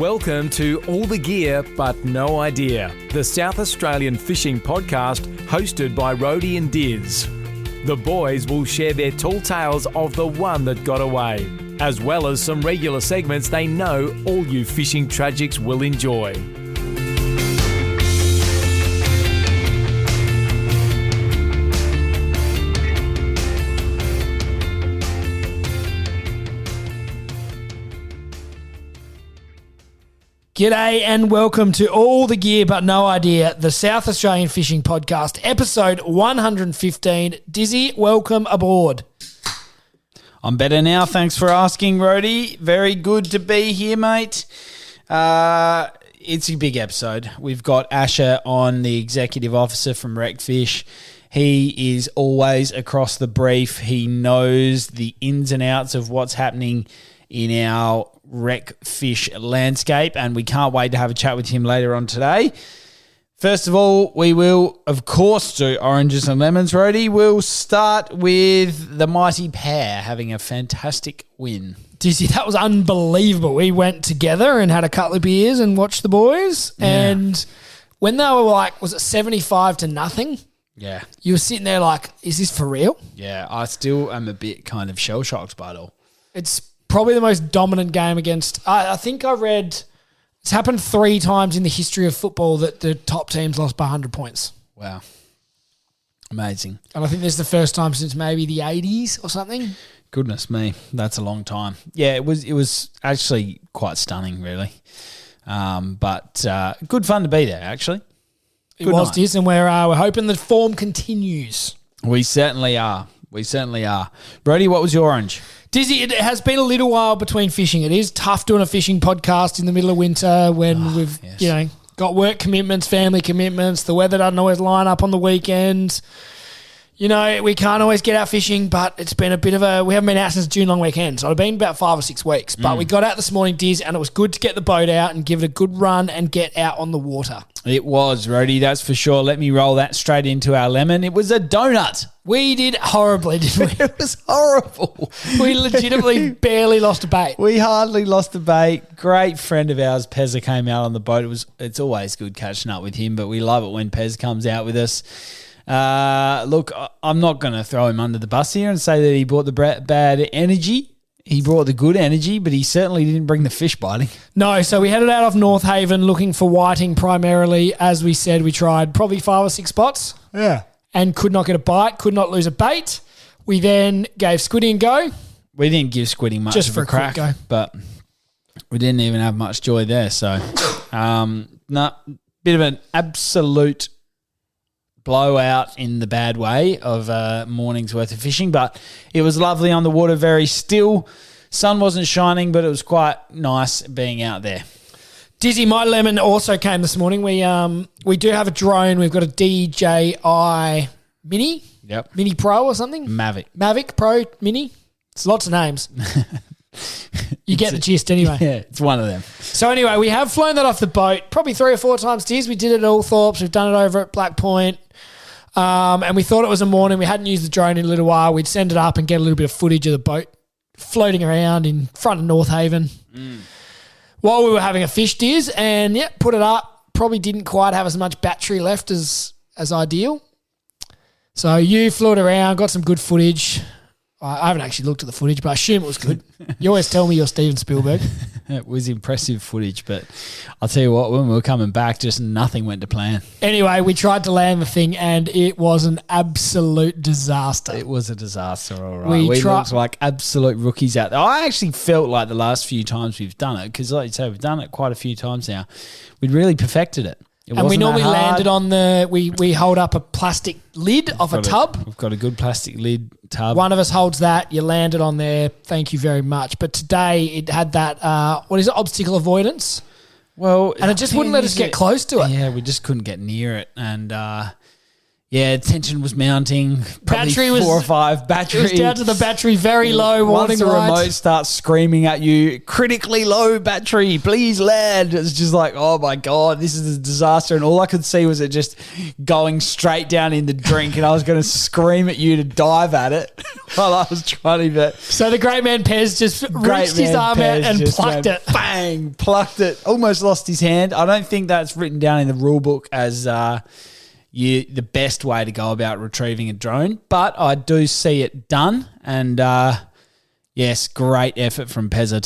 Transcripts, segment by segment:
Welcome to All the Gear But No Idea, the South Australian fishing podcast hosted by Rhodey and Diz. The boys will share their tall tales of the one that got away, as well as some regular segments they know all you fishing tragics will enjoy. G'day and welcome to All the Gear But No Idea, the South Australian Fishing Podcast, episode 115. Dizzy, welcome aboard. I'm better now, thanks for asking, Rhodey. Very good to be here, mate. It's a big episode. We've got Asher on, the executive officer from RecFish. He is always across the brief. He knows the ins and outs of what's happening in our RecFish landscape, and we can't wait to have a chat with him later on today. First of all, we will, of course, do oranges and lemons, Rhodey. We'll start with the mighty pair having a fantastic win. Dizzy, that was unbelievable. We went together and had a couple of beers and watched the boys, and when they were like, was it 75-0? Yeah. You were sitting there like, is this for real? Yeah, I still am a bit kind of shell-shocked by it all. It's probably the most dominant game against, I think I read, it's happened 3 times in the history of football that the top teams lost by 100 points. Wow. Amazing. And I think this is the first time since maybe the 80s or something. Goodness me, that's a long time. Yeah, it was actually quite stunning, really. But good fun to be there, actually. It was, Diz, and we're hoping the form continues. We certainly are. Brody, what was your orange? Dizzy, it has been a little while between fishing. It is tough doing a fishing podcast in the middle of winter when we've got work commitments, family commitments. The weather doesn't always line up on the weekends. You know, we can't always get out fishing, but it's been a bit of we haven't been out since June long weekend. So it's been about 5 or 6 weeks. But we got out this morning, Diz, and it was good to get the boat out and give it a good run and get out on the water. It was, Rhodey, that's for sure. Let me roll that straight into our lemon. It was a donut. We did horribly, didn't we? It was horrible. We legitimately barely lost a bait. We hardly lost a bait. Great friend of ours, Pezza, came out on the boat. It's always good catching up with him, but we love it when Pez comes out with us. Look, I'm not going to throw him under the bus here and say that he brought the bad energy. He brought the good energy, but he certainly didn't bring the fish biting. No, so we headed out of North Haven looking for whiting primarily. As we said, we tried probably 5 or 6 spots. Yeah. And could not get a bite, could not lose a bait. We then gave squidding a go. We didn't give squidding much just of for a crack, quick go. But we didn't even have much joy there. So, bit of an absolute blowout in the bad way of a morning's worth of fishing, but it was lovely on the water, very still. Sun wasn't shining, but it was quite nice being out there. Dizzy, my lemon also came this morning. We do have a drone. We've got a DJI Mini. Yep. Mini Pro or something? Mavic Pro Mini. It's lots of names. You get the gist anyway. Yeah, it's one of them. So anyway, we have flown that off the boat probably 3 or 4 times, Diz. We did it at Althorpes. We've done it over at Black Point. And we thought it was a morning. We hadn't used the drone in a little while. We'd send it up and get a little bit of footage of the boat floating around in front of North Haven while we were having a fish, Diz. And, put it up. Probably didn't quite have as much battery left as ideal. So you flew it around, got some good footage. I haven't actually looked at the footage, but I assume it was good. You always tell me you're Steven Spielberg. It was impressive footage, but I'll tell you what, when we were coming back, just nothing went to plan. Anyway, we tried to land the thing, and it was an absolute disaster. It was a disaster, all right. We looked like absolute rookies out there. I actually felt like the last few times we've done it, because like you say, we've done it quite a few times now, we'd really perfected it. And we normally landed on we hold up a plastic lid of a tub. We've got a good plastic lid tub. One of us holds that. You land it on there. Thank you very much. But today it had that, obstacle avoidance. Well, and it just wouldn't let us get close to it. Yeah, we just couldn't get near it. And, Yeah, tension was mounting. Probably Battery was 4 or 5. Battery. It was down to the battery, very low warning Once the lights. remote starts screaming at you, critically low battery, please land. It's just like, oh my God, this is a disaster. And all I could see was it just going straight down in the drink, and I was going to scream at you to dive at it while I was trying to. So the great man Pez just reached his arm out and plucked it. Bang, plucked it. Almost lost his hand. I don't think that's written down in the rule book as the best way to go about retrieving a drone, but I do see it done, and yes, great effort from Pezza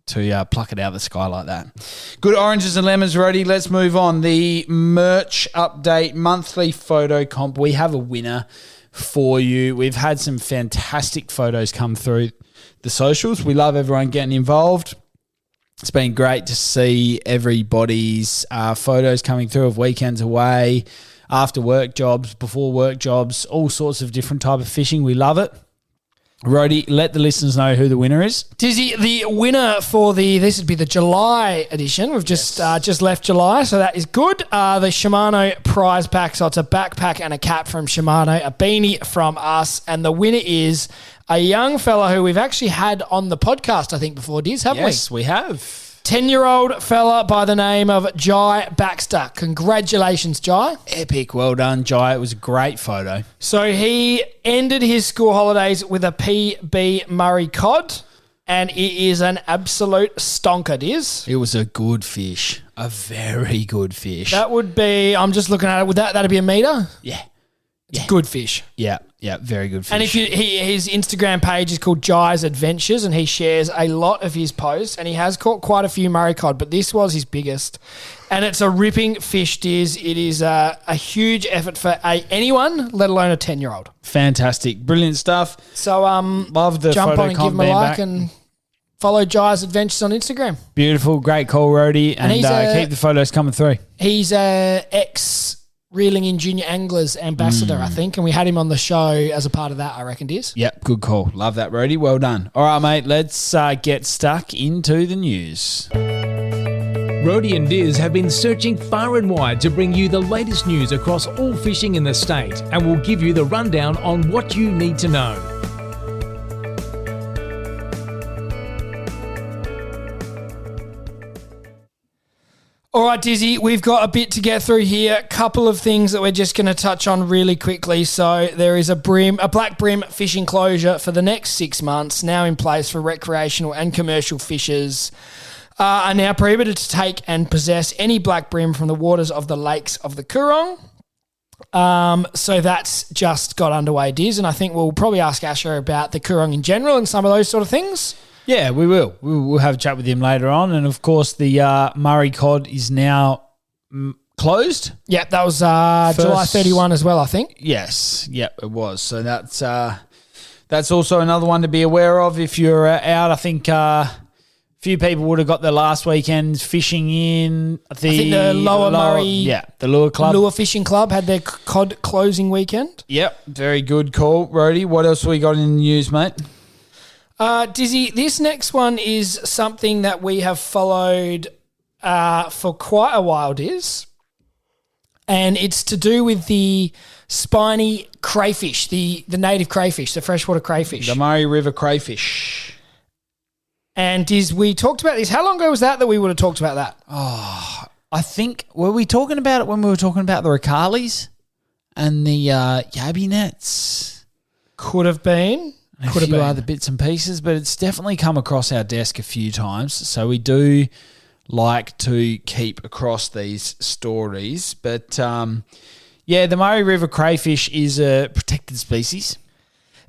to pluck it out of the sky like that. Good oranges and lemons, Rody. Let's move on. The merch update, monthly photo comp. We have a winner for you. We've had some fantastic photos come through the socials. We love everyone getting involved. It's been great to see everybody's photos coming through of weekends away, after work jobs, before work jobs, all sorts of different type of fishing. We love it. Rhodey, let the listeners know who the winner is. Dizzy, the winner for this would be the July edition. We've just left July, so that is good. The Shimano prize pack, so it's a backpack and a cap from Shimano, a beanie from us, and the winner is a young fella who we've actually had on the podcast, I think, before, Diz, haven't we? Yes, we have. 10-year-old fella by the name of Jai Baxter. Congratulations, Jai. Epic. Well done, Jai. It was a great photo. So he ended his school holidays with a PB Murray cod, and it is an absolute stonker, Diz. It was a good fish. A very good fish. That would be, I'm just looking at it, that'd be a metre? Yeah. It's good fish. Yeah, very good fish. And if his Instagram page is called Jai's Adventures, and he shares a lot of his posts, and he has caught quite a few Murray cod, but this was his biggest. And it's a ripping fish, Diz. It is a huge effort for anyone, let alone a 10-year-old. Fantastic. Brilliant stuff. So love the jump photo on and give him a like back. and follow Jai's Adventures on Instagram. Beautiful. Great call, Rhodey. And keep the photos coming through. He's a ex-Reeling in Junior Anglers ambassador, I think, and we had him on the show as a part of that, I reckon, Diz. Yep, good call. Love that, Rhodey. Well done. All right, mate, let's get stuck into the news. Rhodey and Diz have been searching far and wide to bring you the latest news across all fishing in the state, and we'll give you the rundown on what you need to know. All right, Dizzy, we've got a bit to get through here. A couple of things that we're just going to touch on really quickly. So there is a black brim fishing closure for the next 6 months now in place for recreational and commercial fishers. Are now prohibited to take and possess any black brim from the waters of the lakes of the Coorong. So that's just got underway, Diz, and I think we'll probably ask Asher about the Coorong in general and some of those sort of things. Yeah, we will. We'll have a chat with him later on. And, of course, the Murray cod is now closed. Yeah, that was July 31 as well, I think. Yes. Yep, it was. So that's also another one to be aware of if you're out. I think few people would have got their last weekend fishing in the Lower Murray. Yeah, the Lure Club. Lure Fishing Club had their cod closing weekend. Yep, very good call, Rhodey. What else we got in the news, mate? Dizzy, this next one is something that we have followed for quite a while, Diz. And it's to do with the spiny crayfish, the native crayfish, the freshwater crayfish. The Murray River crayfish. And Diz, we talked about this. How long ago was that we would have talked about that? Oh, I think, were we talking about it when we were talking about the Ricales and the Yabby nets? Could have been. A few other bits and pieces, but it's definitely come across our desk a few times. So we do like to keep across these stories. But, the Murray River crayfish is a protected species.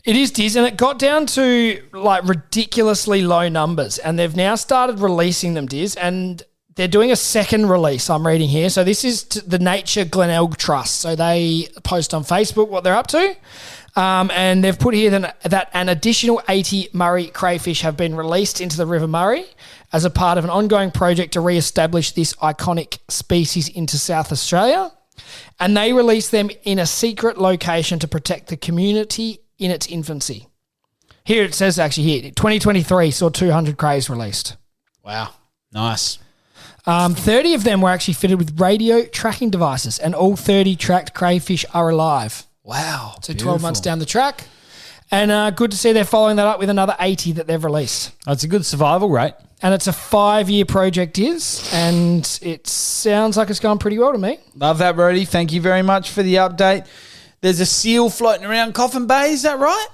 It is, Diz, and it got down to like ridiculously low numbers, and they've now started releasing them, Diz, and they're doing a second release, I'm reading here. So this is the Nature Glenelg Trust. So they post on Facebook what they're up to. And they've put here that an additional 80 Murray crayfish have been released into the River Murray as a part of an ongoing project to re-establish this iconic species into South Australia. And they released them in a secret location to protect the community in its infancy. Here it says 2023 saw 200 crays released. Wow. Nice. 30 of them were actually fitted with radio tracking devices, and all 30 tracked crayfish are alive. Wow. So 12 months down the track. And good to see they're following that up with another 80 that they've released. That's a good survival rate. And it's a 5-year project, and it sounds like it's going pretty well to me. Love that, Brody. Thank you very much for the update. There's a seal floating around Coffin Bay, is that right?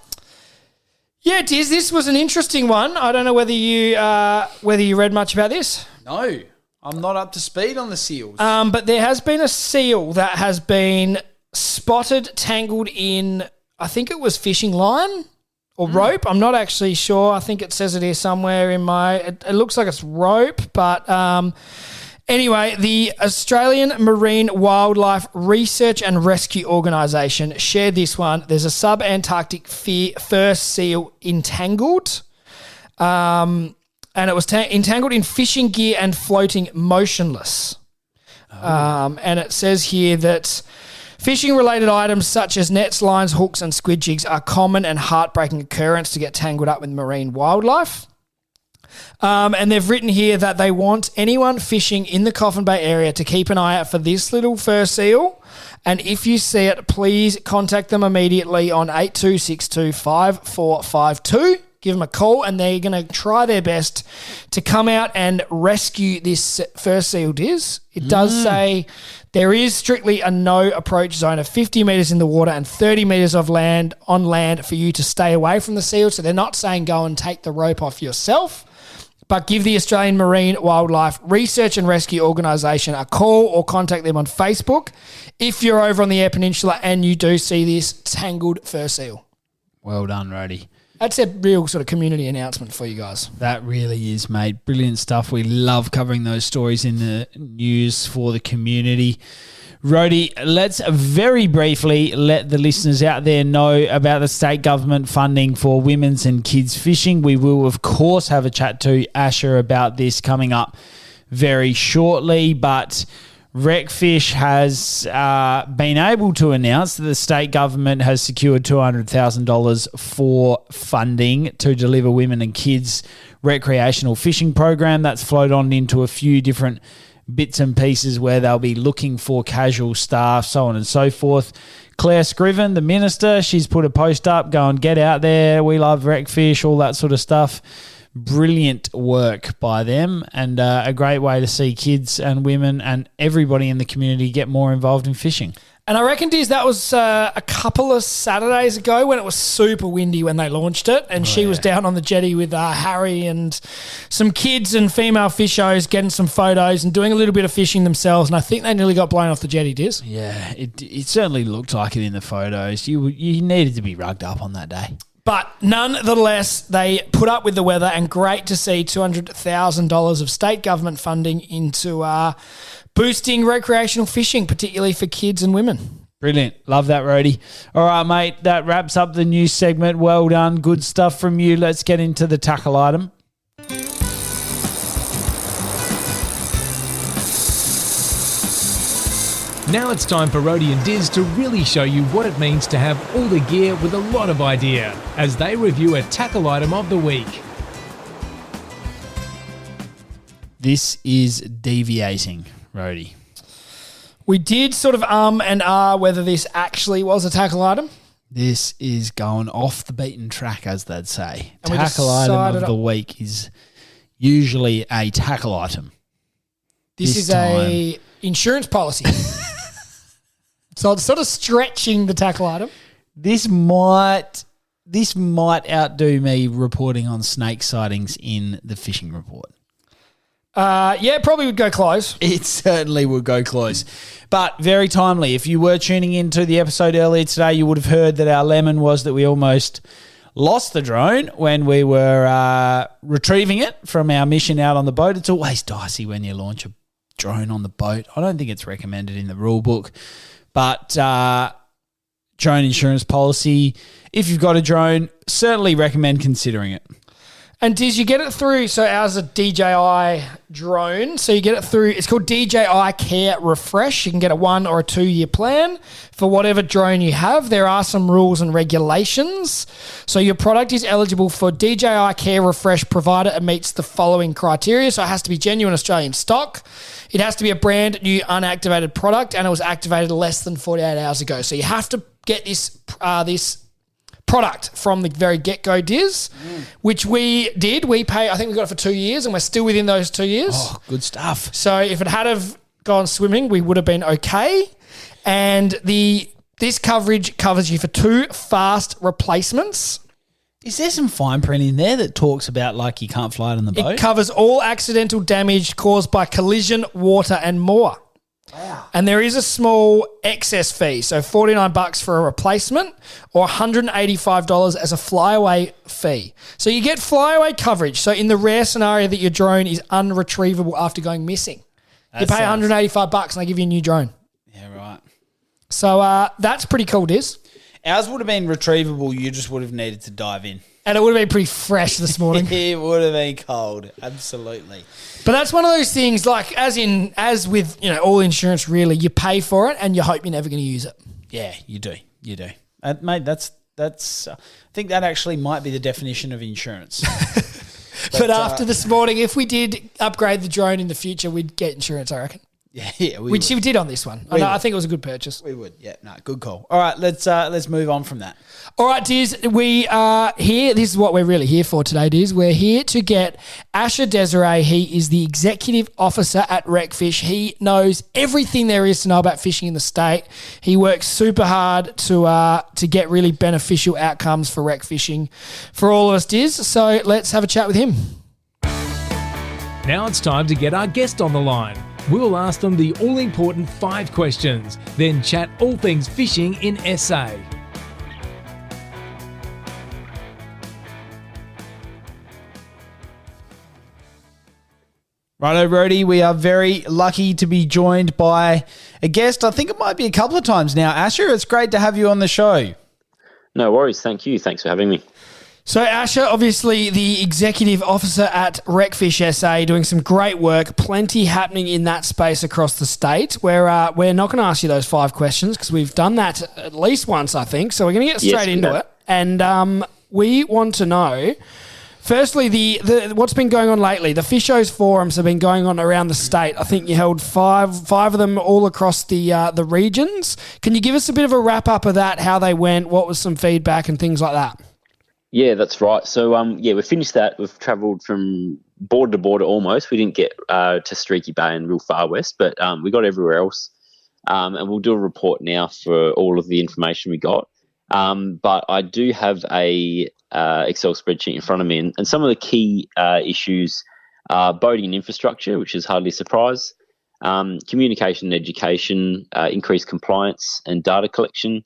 Yeah, Diz, this was an interesting one. I don't know whether you read much about this. No, I'm not up to speed on the seals. But there has been a seal that has been spotted, tangled in, I think it was fishing line or rope. I'm not actually sure. I think it says it here somewhere in my... It looks like it's rope, but... Anyway, the Australian Marine Wildlife Research and Rescue Organisation shared this one. There's a sub-Antarctic fur seal entangled, and it was entangled in fishing gear and floating motionless. And it says here that fishing-related items such as nets, lines, hooks and squid jigs are common and heartbreaking occurrence to get tangled up with marine wildlife. And they've written here that they want anyone fishing in the Coffin Bay area to keep an eye out for this little fur seal. And if you see it, please contact them immediately on 82625452. Give them a call, and they're going to try their best to come out and rescue this fur seal, Diz. It does say there is strictly a no approach zone of 50 metres in the water and 30 metres on land for you to stay away from the seal. So they're not saying go and take the rope off yourself, but give the Australian Marine Wildlife Research and Rescue Organisation a call or contact them on Facebook if you're over on the Eyre Peninsula and you do see this tangled fur seal. Well done, Rody. That's a real sort of community announcement for you guys. That really is, mate. Brilliant stuff. We love covering those stories in the news for the community. Rody, let's very briefly let the listeners out there know about the state government funding for women's and kids fishing. We will, of course, have a chat to Asher about this coming up very shortly, but RecFish has been able to announce that the state government has secured $200,000 for funding to deliver women and kids recreational fishing program. That's flowed on into a few different bits and pieces where they'll be looking for casual staff, so on and so forth. Claire Scriven, the minister, she's put a post up going, get out there, we love RecFish, all that sort of stuff. Brilliant work by them, and a great way to see kids and women and everybody in the community get more involved in fishing. And I reckon, Diz, that was a couple of Saturdays ago when it was super windy when they launched it, and she was down on the jetty with Harry and some kids and female fishos getting some photos and doing a little bit of fishing themselves, and I think they nearly got blown off the jetty, Diz. Yeah, it certainly looked like it in the photos. You needed to be rugged up on that day. But nonetheless, they put up with the weather, and great to see $200,000 of state government funding into boosting recreational fishing, particularly for kids and women. Brilliant. Love that, Rody. All right, mate, that wraps up the news segment. Well done. Good stuff from you. Let's get into the tackle item. Now it's time for Rody and Diz to really show you what it means to have all the gear with a lot of idea as they review a tackle item of the week. This is deviating, Rody. We did sort of and whether this actually was a tackle item. This is going off the beaten track, as they'd say. And tackle item of the week is usually a tackle item. This is a insurance policy. So it's sort of stretching the tackle item. This might outdo me reporting on snake sightings in the fishing report. Yeah, probably would go close. It certainly would go close. But very timely. If you were tuning into the episode earlier today, you would have heard that our lemon was that we almost lost the drone when we were retrieving it from our mission out on the boat. It's always dicey when you launch a drone on the boat. I don't think it's recommended in the rule book. But drone insurance policy, if you've got a drone, certainly recommend considering it. And Diz, you get it through, so ours is a DJI drone. So you get it through, it's called DJI Care Refresh. You can get a 1 or a 2 year plan for whatever drone you have. There are some rules and regulations. So your product is eligible for DJI Care Refresh provided it meets the following criteria. So it has to be genuine Australian stock. It has to be a brand new unactivated product, and it was activated less than 48 hours ago. So you have to get this product from the very get-go, Diz, which we did. We pay, I think we got it for 2 years, and we're still within those 2 years. Oh, good stuff. So if it had have gone swimming, we would have been okay. And this coverage covers you for 2 fast replacements. Is there some fine print in there that talks about like you can't fly it on the boat? It covers all accidental damage caused by collision, water, and more. Wow. And there is a small excess fee, so $49 for a replacement or $185 as a flyaway fee. So you get flyaway coverage. So in the rare scenario that your drone is unretrievable after going missing, you pay $185 and they give you a new drone. Yeah, right. So that's pretty cool, Diz. Ours would have been retrievable. You just would have needed to dive in. And it would have been pretty fresh this morning. It would have been cold. Absolutely. But that's one of those things, like as with all insurance, really, you pay for it and you hope you're never going to use it. Yeah, you do. You do. Mate, that's. I think that actually might be the definition of insurance. But after this morning, if we did upgrade the drone in the future, we'd get insurance, I reckon. Yeah, which we did on this one. I think it was a good purchase. We would. Yeah, no, good call. All right, let's move on from that. All right, Diz, we are here. This is what we're really here for today, Diz. We're here to get Asher Dezsery. He is the executive officer at RecFish. He knows everything there is to know about fishing in the state. He works super hard to get really beneficial outcomes for rec fishing for all of us, Diz. So let's have a chat with him. Now it's time to get our guest on the line. We'll ask them the all-important 5 questions, then chat all things fishing in SA. Righto, Brody, we are very lucky to be joined by a guest. I think it might be a couple of times now. Asher, it's great to have you on the show. No worries. Thank you. Thanks for having me. So Asher, obviously the executive officer at RecFish SA, doing some great work, plenty happening in that space across the state. We're not going to ask you those 5 questions because we've done that at least once, I think. So we're going to get straight into it. And we want to know, firstly, the what's been going on lately. The Fishos Forums have been going on around the state. I think you held five of them all across the regions. Can you give us a bit of a wrap-up of that, how they went, what was some feedback and things like that? Yeah, that's right. So, we finished that. We've travelled from border to border almost. We didn't get to Streaky Bay and real far west, but we got everywhere else. And we'll do a report now for all of the information we got. But I do have a Excel spreadsheet in front of me, and some of the key issues are boating and infrastructure, which is hardly a surprise, communication and education, increased compliance and data collection,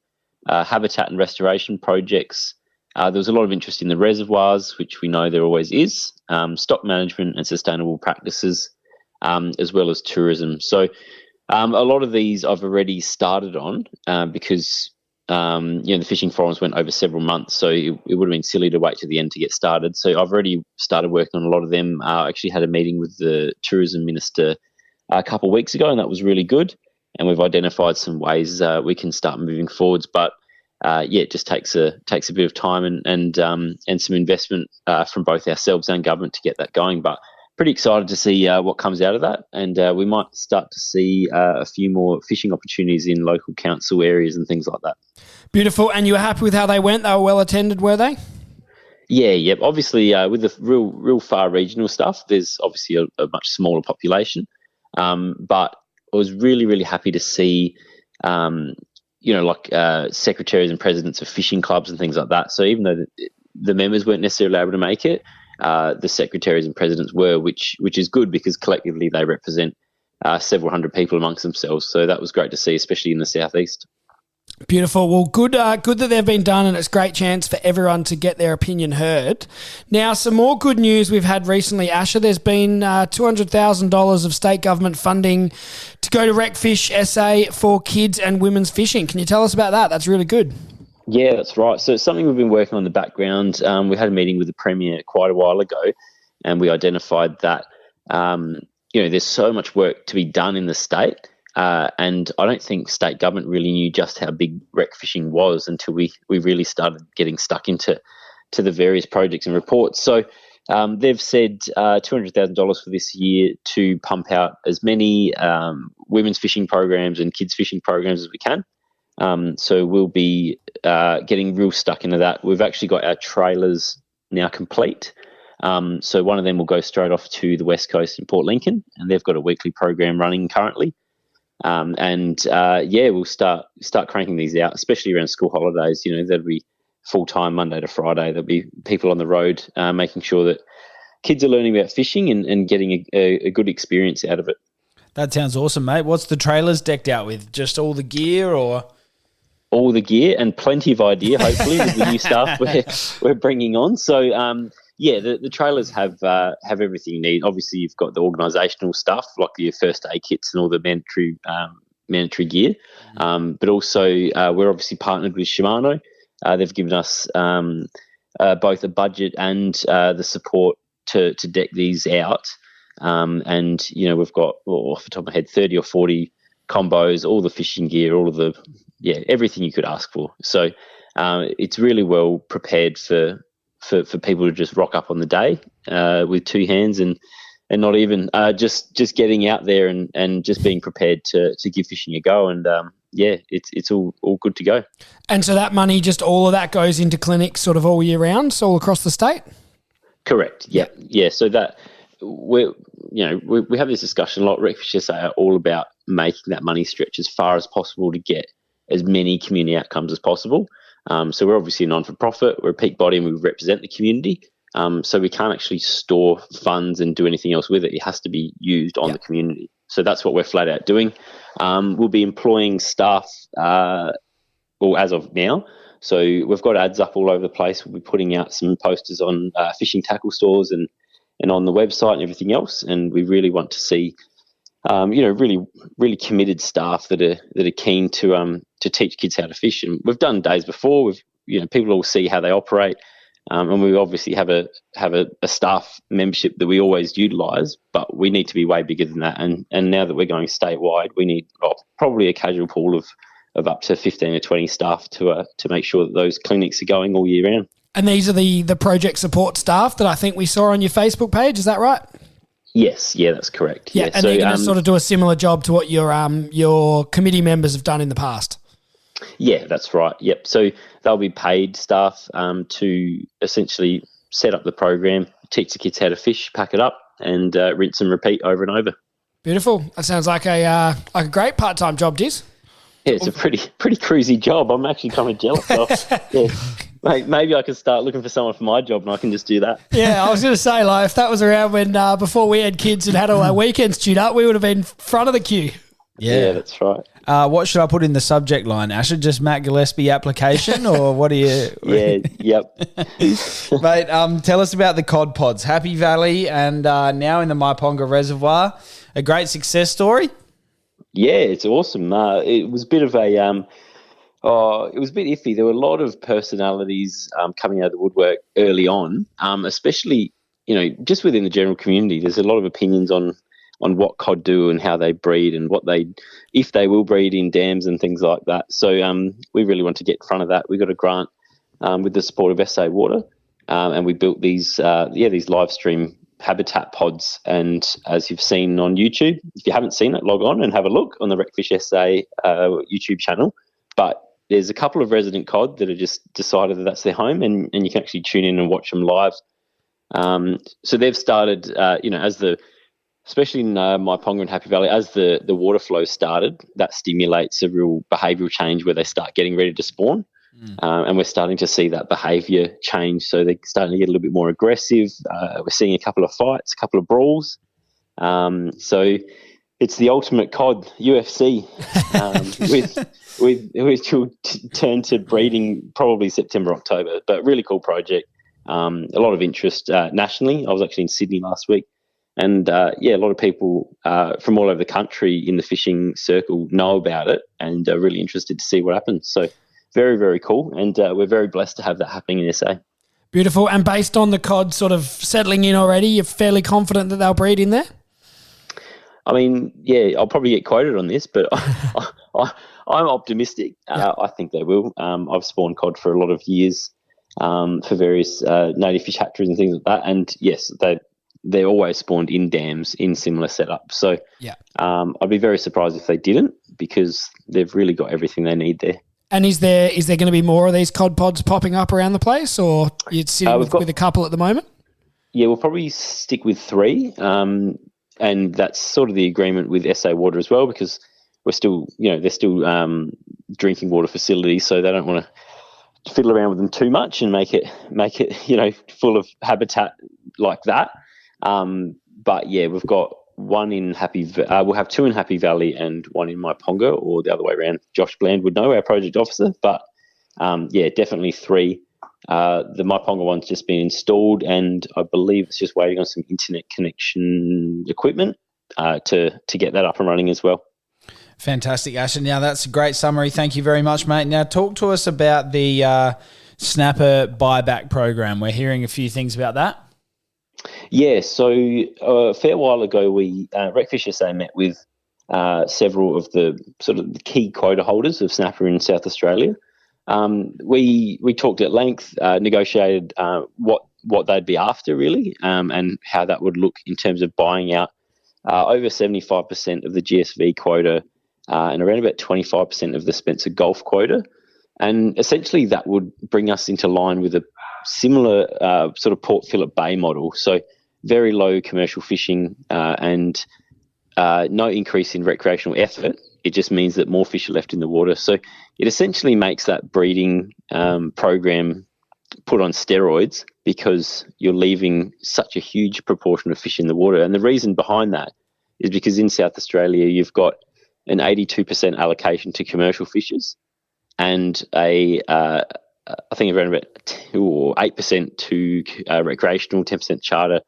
habitat and restoration projects. There was a lot of interest in the reservoirs, which we know there always is, stock management and sustainable practices, as well as tourism. So a lot of these I've already started on because the fishing forums went over several months, so it would have been silly to wait to the end to get started. So I've already started working on a lot of them. I actually had a meeting with the tourism minister a couple of weeks ago, and that was really good. And we've identified some ways we can start moving forwards. But it just takes a bit of time and some investment from both ourselves and government to get that going. But pretty excited to see what comes out of that, and we might start to see a few more fishing opportunities in local council areas and things like that. Beautiful. And you were happy with how they went? They were well attended, were they? Yeah, yep. Obviously, with the real far regional stuff, there's obviously a much smaller population, but I was really, really happy to see secretaries and presidents of fishing clubs and things like that. So even though the members weren't necessarily able to make it, the secretaries and presidents were, which is good because collectively they represent several hundred people amongst themselves. So that was great to see, especially in the southeast. Beautiful. Well, good that they've been done, and it's a great chance for everyone to get their opinion heard. Now, some more good news we've had recently, Asher. There's been $200,000 of state government funding to go to RecFish SA for kids and women's fishing. Can you tell us about that? That's really good. Yeah, that's right. So it's something we've been working on in the background. We had a meeting with the Premier quite a while ago, and we identified that, there's so much work to be done in the state. And I don't think state government really knew just how big rec fishing was until we really started getting stuck into the various projects and reports. So they've said $200,000 for this year to pump out as many women's fishing programs and kids fishing programs as we can. So we'll be getting real stuck into that. We've actually got our trailers now complete. So one of them will go straight off to the West Coast in Port Lincoln, and they've got a weekly program running currently. We'll start cranking these out, especially around school holidays. That'll be full-time Monday to Friday. There'll be people on the road making sure that kids are learning about fishing and getting a good experience out of it. That sounds awesome, mate. What's the trailers decked out with? Just all the gear or...? All the gear and plenty of idea, hopefully, with the new staff we're bringing on. So, the trailers have everything you need. Obviously, you've got the organisational stuff, like your first aid kits and all the mandatory gear. But also, we're obviously partnered with Shimano. They've given us both a budget and the support to deck these out. We've got, off the top of my head, 30 or 40 combos, all the fishing gear, all of the everything you could ask for. So it's really well prepared for people to just rock up on the day with two hands and not even just getting out there and just being prepared to give fishing a go. And it's all good to go. And so that money, just all of that goes into clinics sort of all year round, so all across the state? Correct. Yeah. So that we have this discussion a lot. RecFish SA are all about making that money stretch as far as possible to get as many community outcomes as possible. So we're obviously a non-for-profit. We're a peak body and we represent the community. So we can't actually store funds and do anything else with it. It has to be used on the community. So that's what we're flat out doing. We'll be employing staff, as of now. So we've got ads up all over the place. We'll be putting out some posters on fishing tackle stores and on the website and everything else. And we really want to see, really, really committed staff that are keen to teach kids how to fish. And we've done days before. People all see how they operate. And we obviously have a staff membership that we always utilise, but we need to be way bigger than that. And now that we're going statewide, we need probably a casual pool of up to 15 or 20 staff to make sure that those clinics are going all year round. And these are the project support staff that I think we saw on your Facebook page. Is that right? Yes. Yeah, that's correct. Yeah, and so, they're going to sort of do a similar job to what your committee members have done in the past. Yeah, that's right. Yep. So they'll be paid staff to essentially set up the program, teach the kids how to fish, pack it up, and rinse and repeat over and over. Beautiful. That sounds like a great part-time job, Diz. Yeah, it's a pretty cruisy job. I'm actually kind of jealous of. Maybe I could start looking for someone for my job and I can just do that. Yeah, I was going to say, if that was around when before we had kids and had all our weekends chewed up, we would have been front of the queue. Yeah, that's right. What should I put in the subject line, Asher? Just Matt Gillespie application, or what do you? Yep. Mate, tell us about the cod pods. Happy Valley and now in the Myponga Reservoir. A great success story. Yeah, it's awesome. It was a bit of a it was a bit iffy. There were a lot of personalities coming out of the woodwork early on, especially just within the general community. There's a lot of opinions on what cod do and how they breed and if they will breed in dams and things like that. So we really want to get in front of that. We got a grant with the support of SA Water, and we built these live stream habitat pods. And as you've seen on YouTube, if you haven't seen it, log on and have a look on the RecFish SA YouTube channel. But there's a couple of resident cod that have just decided that that's their home, and you can actually tune in and watch them live. So they've started, especially in Myponga and Happy Valley, as the water flow started, that stimulates a real behavioural change where they start getting ready to spawn. And we're starting to see that behaviour change. So they're starting to get a little bit more aggressive. We're seeing a couple of fights, a couple of brawls. So it's the ultimate cod, UFC, which will turn to breeding probably September, October. But really cool project. A lot of interest nationally. I was actually in Sydney last week. And, a lot of people from all over the country in the fishing circle know about it and are really interested to see what happens. So very, very cool. And we're very blessed to have that happening in SA. Beautiful. And based on the cod sort of settling in already, you're fairly confident that they'll breed in there? I mean, yeah, I'll probably get quoted on this, but I'm optimistic. I think they will. I've spawned cod for a lot of years for various native fish hatcheries and things like that. And yes, they're always spawned in dams in similar setups. So I'd be very surprised if they didn't, because they've really got everything they need there. And is there going to be more of these cod pods popping up around the place, or you're sitting with a couple at the moment? Yeah, we'll probably stick with 3. And that's sort of the agreement with SA Water as well, because we're still, they're still drinking water facilities, so they don't want to fiddle around with them too much and make it full of habitat like that. But yeah, we've got one in we'll have 2 in Happy Valley and 1 in Myponga, or the other way around. Josh Bland would know, our project officer. But yeah, definitely 3. The Myponga one's just been installed, and I believe it's just waiting on some internet connection equipment to get that up and running as well. Fantastic, Asher. Now, that's a great summary. Thank you very much, mate. Now, talk to us about the snapper buyback program. We're hearing a few things about that. Yeah, so a fair while ago, we RecFish SA met with several of the sort of the key quota holders of snapper in South Australia. We talked at length, negotiated what they'd be after really, and how that would look in terms of buying out over 75% of the GSV quota and around about 25% of the Spencer Gulf quota. And essentially that would bring us into line with a similar sort of Port Phillip Bay model. So very low commercial fishing and no increase in recreational effort. It just means that more fish are left in the water. So it essentially makes that breeding program put on steroids, because you're leaving such a huge proportion of fish in the water. And the reason behind that is because in South Australia, you've got an 82% allocation to commercial fishers and I think around about 2 or 8% to recreational, 10% charter.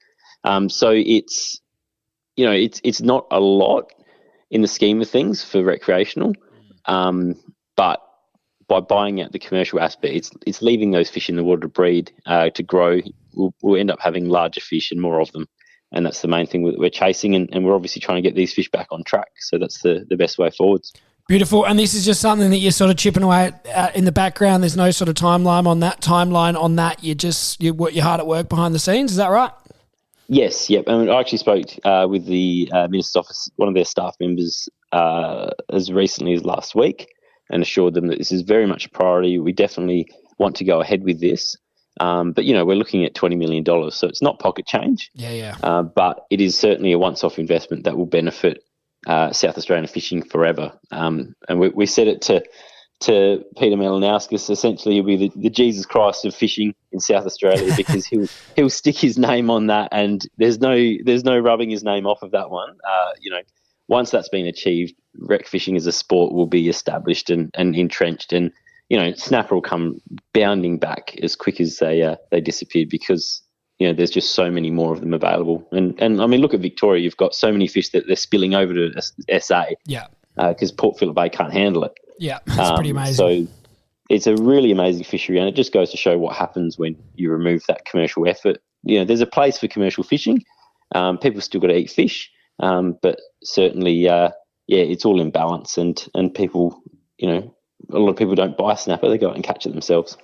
So it's not a lot in the scheme of things for recreational, but by buying out the commercial aspect, it's leaving those fish in the water to breed, to grow. We'll end up having larger fish and more of them, and that's the main thing we're chasing. And we're obviously trying to get these fish back on track. So that's the best way forwards. Beautiful. And this is just something that you're sort of chipping away at in the background. There's no sort of timeline on that. You're hard at work behind the scenes. Is that right? Yes. Yep. And I actually spoke with the Minister's office, one of their staff members, as recently as last week, and assured them that this is very much a priority. We definitely want to go ahead with this. But, we're looking at $20 million, so it's not pocket change. Yeah. But it is certainly a once-off investment that will benefit South Australian fishing forever. And we said it to Peter Malinowskis. Essentially, he'll be the Jesus Christ of fishing in South Australia, because he'll stick his name on that, and there's no rubbing his name off of that one. Once that's been achieved, rec fishing as a sport will be established and entrenched, and snapper will come bounding back as quick as they disappeared, because there's just so many more of them available. And I mean, look at Victoria. You've got so many fish that they're spilling over to SA. Yeah. Because Port Phillip Bay can't handle it. Yeah, that's pretty amazing. So it's a really amazing fishery, and it just goes to show what happens when you remove that commercial effort. There's a place for commercial fishing. People still got to eat fish, but certainly, it's all in balance, and people, a lot of people don't buy snapper; they go out and catch it themselves.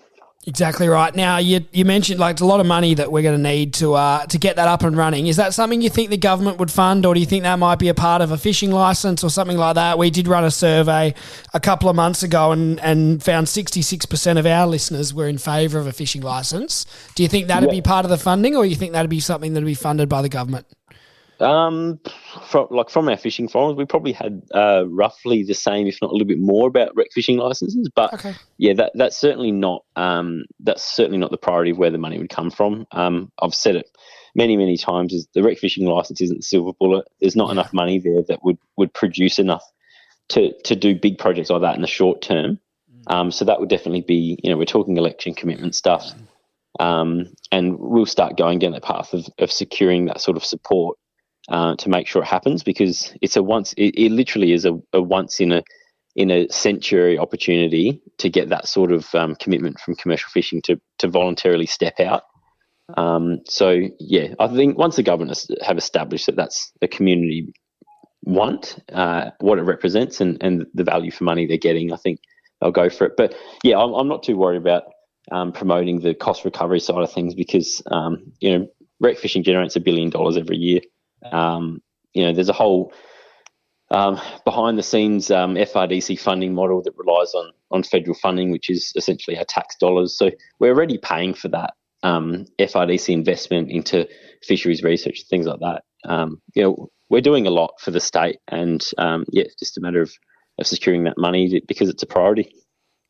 Exactly right. Now, you mentioned it's a lot of money that we're going to need to get that up and running. Is that something you think the government would fund, or do you think that might be a part of a fishing licence or something like that? We did run a survey a couple of months ago and found 66% of our listeners were in favour of a fishing licence. Do you think that would be part of the funding, or you think that would be something that would be funded by the government? From our fishing forums, we probably had roughly the same, if not a little bit more, about rec fishing licenses. But okay. That's certainly not the priority of where the money would come from. I've said it many times: is the rec fishing license isn't the silver bullet. There's not enough money there that would produce enough to do big projects like that in the short term. So that would definitely be, we're talking election commitment stuff, and we'll start going down that path of securing that sort of support. To make sure it happens, because it's it literally is a once in in a century opportunity to get that sort of commitment from commercial fishing to voluntarily step out. So, yeah, I think once the government have established that that's a community want, what it represents and the value for money they're getting, I think they'll go for it. But, yeah, I'm not too worried about promoting the cost recovery side of things because, rec fishing generates $1 billion every year. There's a whole behind the scenes FRDC funding model that relies on federal funding, which is essentially our tax dollars. So we're already paying for that FRDC investment into fisheries research, things like that. We're doing a lot for the state, and it's just a matter of securing that money because it's a priority.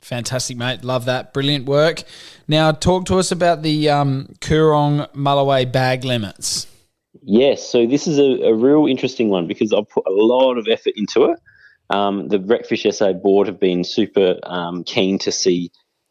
Fantastic, mate. Love that. Brilliant work. Now, talk to us about the Coorong Mulloway bag limits. Yes, so this is a real interesting one because I've put a lot of effort into it. The RecFish SA board have been super keen to see,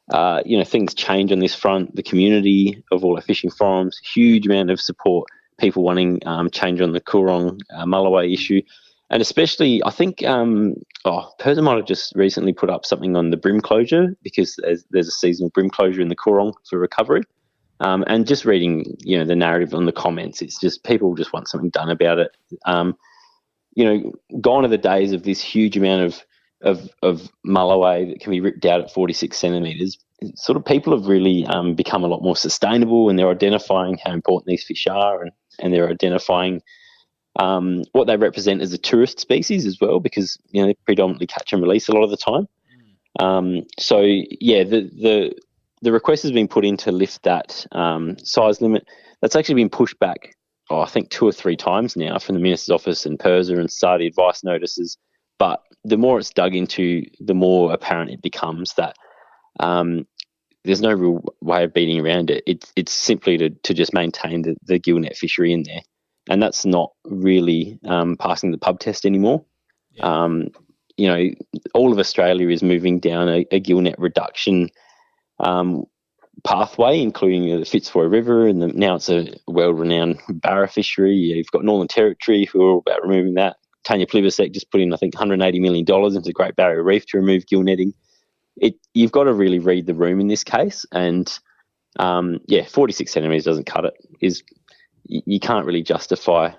things change on this front. The community of all our fishing forums, huge amount of support, people wanting change on the Coorong Mulloway issue. And especially, I think, Persa might have just recently put up something on the brim closure because there's a seasonal brim closure in the Coorong for recovery. And just reading, the narrative on the comments, it's just people just want something done about it. Gone are the days of this huge amount of Mulloway that can be ripped out at 46 centimetres. Sort of people have really become a lot more sustainable, and they're identifying how important these fish are, and they're identifying what they represent as a tourist species as well, because they predominantly catch and release a lot of the time. The request has been put in to lift that size limit. That's actually been pushed back, I think 2 or 3 times now from the Minister's Office and PIRSA and SARDI advice notices. But the more it's dug into, the more apparent it becomes that there's no real way of beating around it. It's simply to just maintain the gill net fishery in there. And that's not really passing the pub test anymore. Yeah. All of Australia is moving down a gill net reduction pathway, including the Fitzroy River, and now it's a world-renowned barra fishery. You've got Northern Territory who are all about removing that. Tanya Plibersek just put in, I think, $180 million into the Great Barrier Reef to remove gill netting. You've got to really read the room in this case, and 46 centimetres doesn't cut it. You can't really justify,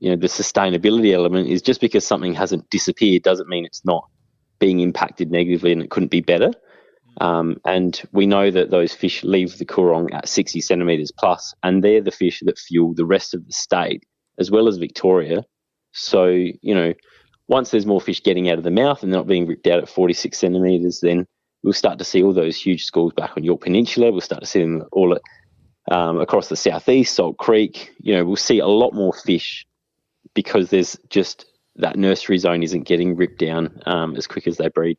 the sustainability element is just because something hasn't disappeared doesn't mean it's not being impacted negatively and it couldn't be better. And we know that those fish leave the Coorong at 60 centimetres plus, and they're the fish that fuel the rest of the state as well as Victoria. So, once there's more fish getting out of the mouth and they're not being ripped out at 46 centimetres, then we'll start to see all those huge schools back on York Peninsula. We'll start to see them all across the southeast, Salt Creek. We'll see a lot more fish because there's just that nursery zone isn't getting ripped down as quick as they breed.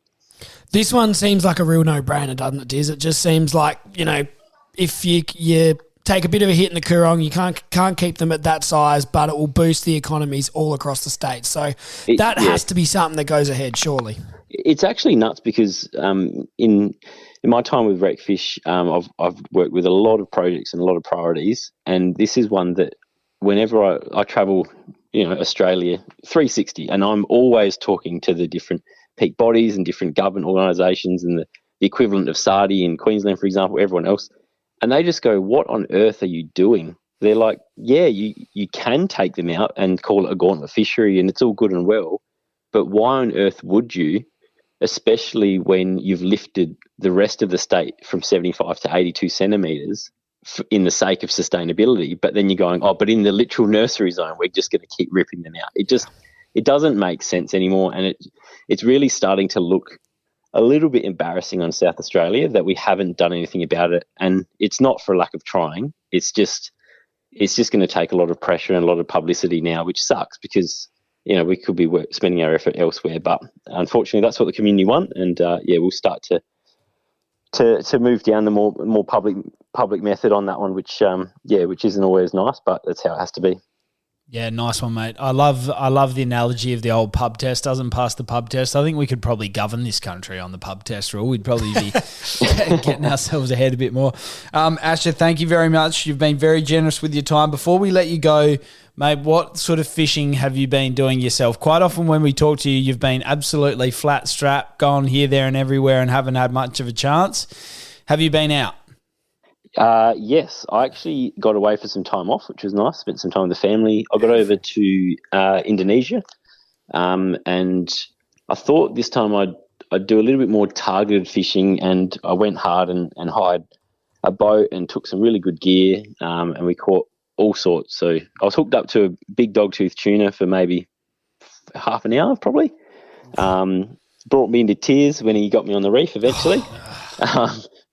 This one seems like a real no-brainer, doesn't it, Diz? It just seems like, if you take a bit of a hit in the Coorong, you can't keep them at that size, but it will boost the economies all across the state. So that has to be something that goes ahead, surely. It's actually nuts because in my time with RecFish, I've worked with a lot of projects and a lot of priorities, and this is one that whenever I travel, Australia 360, and I'm always talking to the different peak bodies and different government organisations and the equivalent of SARDI in Queensland, for example, everyone else. And they just go, what on earth are you doing? They're like, yeah, you can take them out and call it a gauntlet fishery and it's all good and well, but why on earth would you, especially when you've lifted the rest of the state from 75 to 82 centimetres in the sake of sustainability, but then you're going, but in the literal nursery zone, we're just going to keep ripping them out. It doesn't make sense anymore, and it's really starting to look a little bit embarrassing on South Australia that we haven't done anything about it. And it's not for lack of trying. It's just going to take a lot of pressure and a lot of publicity now, which sucks because, we could be spending our effort elsewhere. But unfortunately, that's what the community want. And, we'll start to move down the more public method on that one, which isn't always nice, but that's how it has to be. Yeah, nice one, mate. I love the analogy of the old pub test. Doesn't pass the pub test. I think we could probably govern this country on the pub test rule. We'd probably be getting ourselves ahead a bit more. Asher, thank you very much. You've been very generous with your time. Before we let you go, Mate, what sort of fishing have you been doing yourself? Quite often when we talk to you, you've been absolutely flat strap, gone here, there and everywhere and haven't had much of a chance. Have you been out? Yes, I actually got away for some time off, which was nice. Spent some time with the family. I got over to Indonesia, and I thought this time I'd do a little bit more targeted fishing, and I went hard and hired a boat and took some really good gear, and we caught all sorts. So I was hooked up to a big dogtooth tuna for maybe half an hour, probably. Brought me into tears when he got me on the reef eventually.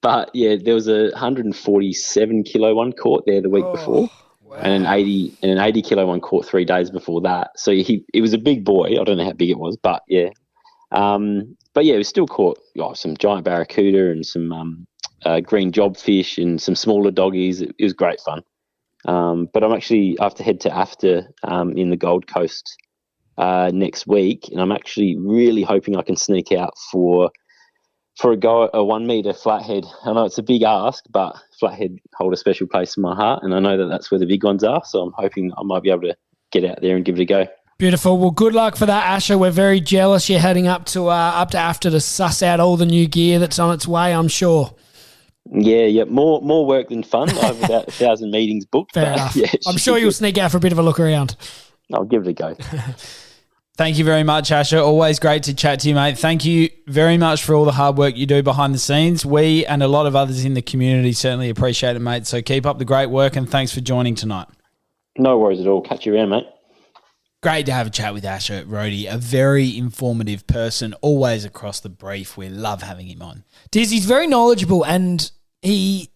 But yeah, there was a 147 kilo one caught there the week before, wow. and an 80 kilo one caught 3 days before that. So it was a big boy. I don't know how big it was, but yeah. We still caught some giant barracuda and some green jobfish and some smaller doggies. It was great fun. But I'm actually, I have to head to AFTA in the Gold Coast next week, and I'm actually really hoping I can sneak out for a go at a 1 metre flathead. I know it's a big ask, but flathead hold a special place in my heart, and I know that that's where the big ones are, so I'm hoping I might be able to get out there and give it a go. Beautiful. Well, good luck for that, Asher. We're very jealous you're heading up to AFTA to suss out all the new gear that's on its way, I'm sure. Yeah. More work than fun. I have about 1,000 meetings booked. Fair enough. Yeah, I'm sure you'll sneak out for a bit of a look around. I'll give it a go. Thank you very much, Asher. Always great to chat to you, mate. Thank you very much for all the hard work you do behind the scenes. We and a lot of others in the community certainly appreciate it, mate. So keep up the great work and thanks for joining tonight. No worries at all. Catch you around, mate. Great to have a chat with Asher Rohde, a very informative person, always across the brief. We love having him on. Diz, he's very knowledgeable and he's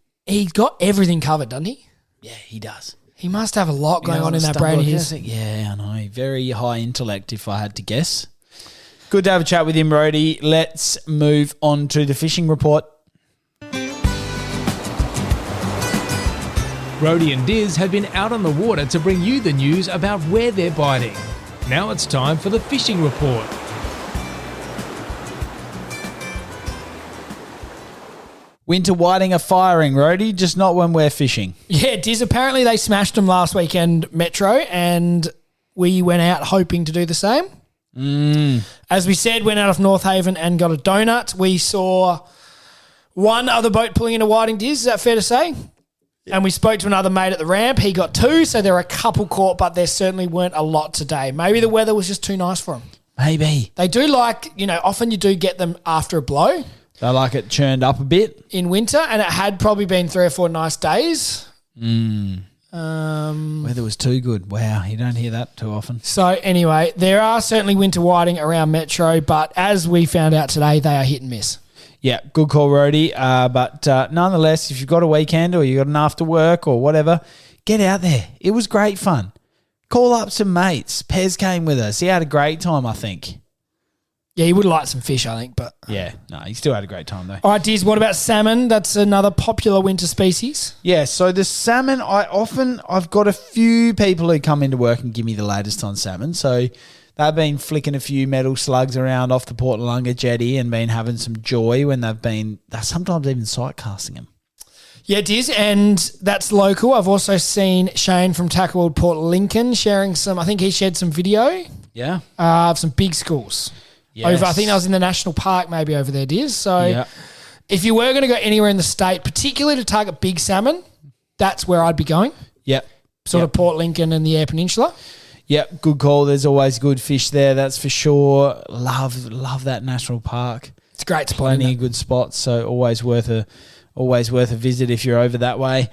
got everything covered, doesn't he? Yeah, he does. He must have a lot going on in that brain of his. Yeah, I know. Very high intellect, if I had to guess. Good to have a chat with him, Rohde. Let's move on to the fishing report. Rohde and Diz have been out on the water to bring you the news about where they're biting. Now it's time for the fishing report. Winter whiting are firing, Rohde, just not when we're fishing. Yeah, Diz, apparently they smashed them last weekend, Metro, and we went out hoping to do the same. As we said, went out of North Haven and got a donut. We saw one other boat pulling in a whiting, Diz, is that fair to say? And we spoke to another mate at the ramp. He got 2, so there were a couple caught, but there certainly weren't a lot today. Maybe the weather was just too nice for them. Maybe. They do like, often you do get them after a blow. They like it churned up a bit. In winter, and it had probably been 3 or 4 nice days. Weather was too good. Wow, you don't hear that too often. So anyway, there are certainly winter whiting around Metro, but as we found out today, they are hit and miss. Yeah, good call, Rohde. But nonetheless, if you've got a weekend or you've got an after work or whatever, get out there. It was great fun. Call up some mates. Pez came with us. He had a great time, I think. Yeah, he would like some fish, I think. But yeah, no, he still had a great time, though. All right, Diz, what about salmon? That's another popular winter species. Yeah, so the salmon, I've got a few people who come into work and give me the latest on salmon. So they've been flicking a few metal slugs around off the Port Lunga jetty and been having some joy when they're sometimes even sight casting them. Yeah, Diz, and that's local. I've also seen Shane from Tackle World Port Lincoln sharing some, I think he shared some video. Yeah. Of some big schools. Yes. Over, I think I was in the national park maybe over there, Diz. So if you were going to go anywhere in the state, particularly to target big salmon, that's where I'd be going. Yep. Sort of Port Lincoln and the Eyre Peninsula. Yep, good call. There's always good fish there, that's for sure. Love that national park. It's great to play. Plenty of good spots, so always worth a visit if you're over that way.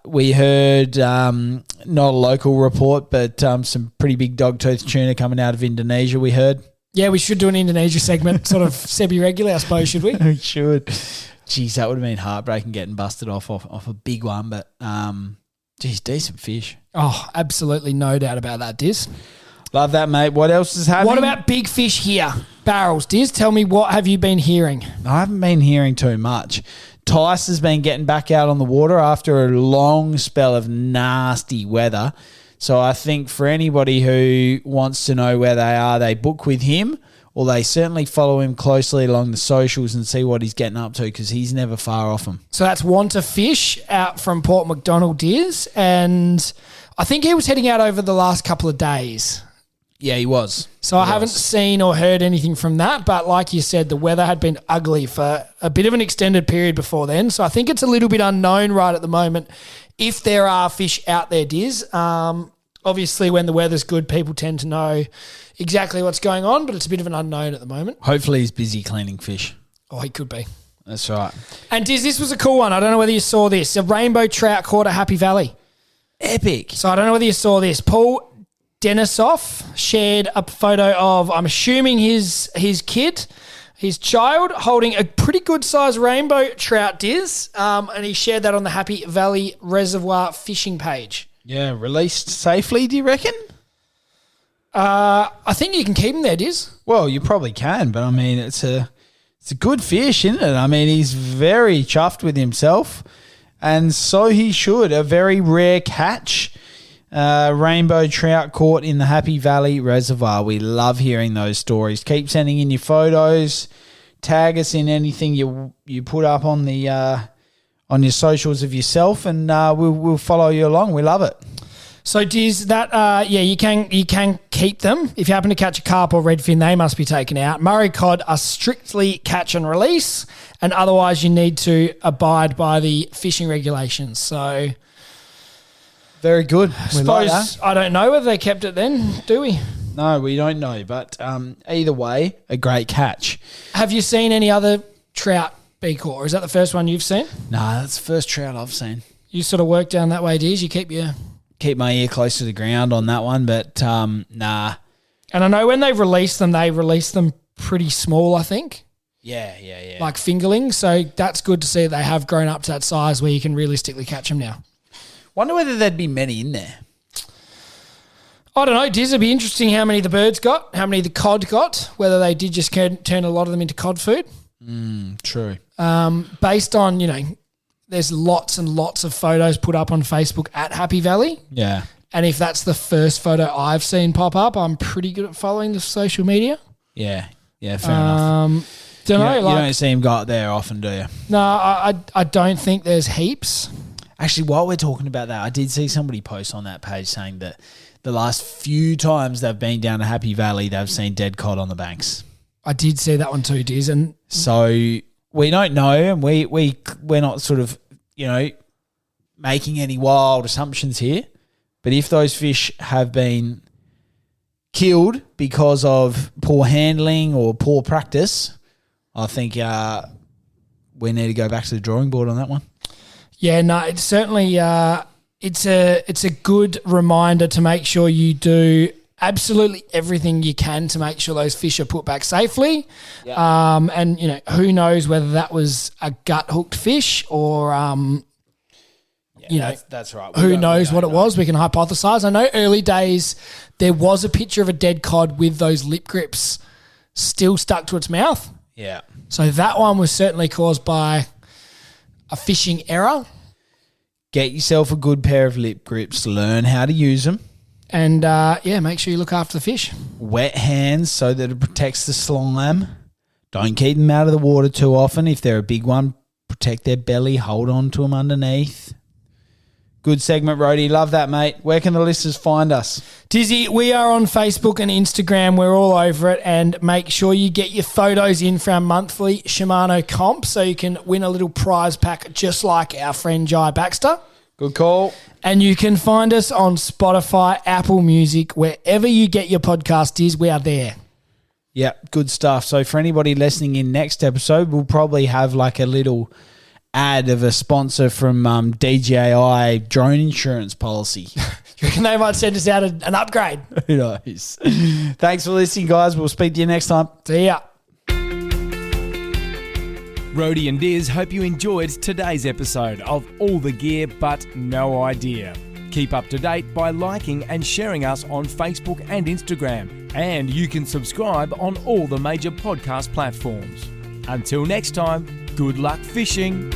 We heard not a local report, but some pretty big dogtooth tuna coming out of Indonesia, we heard. Yeah, we should do an Indonesia segment, sort of semi-regular, I suppose, should we? We should. Jeez, that would have been heartbreaking getting busted off a big one, but decent fish. Oh, absolutely no doubt about that, Diz. Love that, mate. What else is happening? What about big fish here? Barrels. Diz, tell me, what have you been hearing? I haven't been hearing too much. Tice has been getting back out on the water after a long spell of nasty weather. So I think for anybody who wants to know where they are, they book with him, or they certainly follow him closely along the socials and see what he's getting up to, because he's never far off them. So that's Want to Fish out from Port Macdonald, Diz, and I think he was heading out over the last couple of days. Yeah, he was. So I haven't seen or heard anything from that. But like you said, the weather had been ugly for a bit of an extended period before then. So I think it's a little bit unknown right at the moment if there are fish out there, Diz. Obviously, when the weather's good, people tend to know exactly what's going on, but it's a bit of an unknown at the moment. Hopefully he's busy cleaning fish. Oh, he could be. That's right. And Diz, this was a cool one. I don't know whether you saw this. A rainbow trout caught at Happy Valley. Epic. So I don't know whether you saw this. Paul Denisoff shared a photo of, I'm assuming his kid, his child, holding a pretty good sized rainbow trout, Diz, and he shared that on the Happy Valley Reservoir fishing page. Yeah, released safely, do you reckon? I think you can keep him there, Diz. Well, you probably can, but I mean, it's a good fish, isn't it? I mean, he's very chuffed with himself, and so he should. A very rare catch. Rainbow trout caught in the Happy Valley Reservoir. We love hearing those stories. Keep sending in your photos. Tag us in anything you put up on the on your socials of yourself, and we'll follow you along. We love it. So, Diz, that you can keep them. If you happen to catch a carp or redfin, they must be taken out. Murray cod are strictly catch and release, and otherwise you need to abide by the fishing regulations. So, very good. I don't know whether they kept it then, do we? No, we don't know, but either way, a great catch. Have you seen any other trout be caught, or is that the first one you've seen? No, that's the first trout I've seen. You sort of work down that way, Diz. You keep my ear close to the ground on that one, but nah. And I know when they release them pretty small, I think. Yeah. Like fingerlings. So that's good to see that they have grown up to that size where you can realistically catch them now. Wonder whether there'd be many in there. I don't know, Diz. It'd be interesting how many the birds got, how many the cod got, whether they did just turn a lot of them into cod food. True. Based on, there's lots and lots of photos put up on Facebook at Happy Valley. Yeah. And if that's the first photo I've seen pop up, I'm pretty good at following the social media. Yeah, fair enough. You don't see him go up there often, do you? No, I don't think there's heaps. Actually, while we're talking about that, I did see somebody post on that page saying that the last few times they've been down to Happy Valley, they've seen dead cod on the banks. I did see that one too, Diz. And so we don't know, and we're not sort of, making any wild assumptions here. But if those fish have been killed because of poor handling or poor practice, I think we need to go back to the drawing board on that one. Yeah, no, it's certainly it's a good reminder to make sure you do absolutely everything you can to make sure those fish are put back safely. Yeah. And who knows whether that was a gut hooked fish or that's right. Who knows what it was? We can hypothesize. I know early days there was a picture of a dead cod with those lip grips still stuck to its mouth. Yeah. So that one was certainly caused by a fishing error. Get yourself a good pair of lip grips. Learn how to use them. And, make sure you look after the fish. Wet hands so that it protects the slime. Don't keep them out of the water too often. If they're a big one, protect their belly. Hold on to them underneath. Good segment, Rhodey. Love that, mate. Where can the listeners find us? Dizzy, we are on Facebook and Instagram. We're all over it. And make sure you get your photos in for our monthly Shimano comp so you can win a little prize pack just like our friend Jai Baxter. Good call. And you can find us on Spotify, Apple Music, wherever you get your podcast is, we are there. Yeah, good stuff. So for anybody listening in next episode, we'll probably have like a little ad of a sponsor from DJI drone insurance policy. You reckon they might send us out an upgrade? Who knows? Thanks for listening, guys. We'll speak to you next time. See ya. Rhodey and Diz hope you enjoyed today's episode of All the Gear But No Idea. Keep up to date by liking and sharing us on Facebook and Instagram. And you can subscribe on all the major podcast platforms. Until next time, good luck fishing.